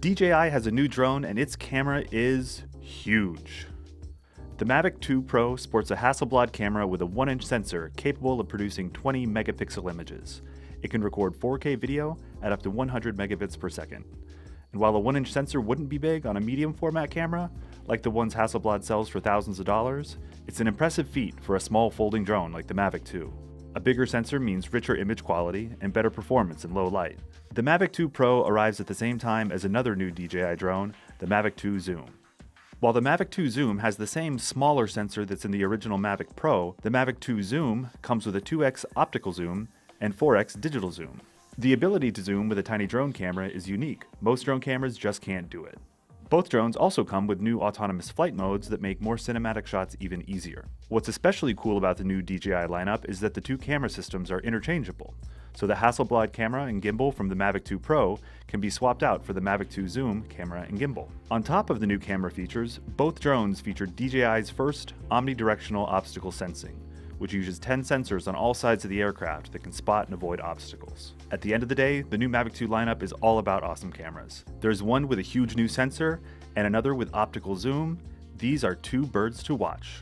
DJI has a new drone and its camera is huge. The Mavic 2 Pro sports a Hasselblad camera with a 1-inch sensor capable of producing 20 megapixel images. It can record 4K video at up to 100 megabits per second. And while a 1-inch sensor wouldn't be big on a medium format camera, like the ones Hasselblad sells for thousands of dollars, it's an impressive feat for a small folding drone like the Mavic 2. A bigger sensor means richer image quality and better performance in low light. The Mavic 2 Pro arrives at the same time as another new DJI drone, the Mavic 2 Zoom. While the Mavic 2 Zoom has the same smaller sensor that's in the original Mavic Pro, the Mavic 2 Zoom comes with a 2x optical zoom and 4x digital zoom. The ability to zoom with a tiny drone camera is unique. Most drone cameras just can't do it. Both drones also come with new autonomous flight modes that make more cinematic shots even easier. What's especially cool about the new DJI lineup is that the two camera systems are interchangeable. So the Hasselblad camera and gimbal from the Mavic 2 Pro can be swapped out for the Mavic 2 Zoom camera and gimbal. On top of the new camera features, both drones feature DJI's first omnidirectional obstacle sensing, which uses 10 sensors on all sides of the aircraft that can spot and avoid obstacles. At the end of the day, the new Mavic 2 lineup is all about awesome cameras. There's one with a huge new sensor and another with optical zoom. These are two birds to watch.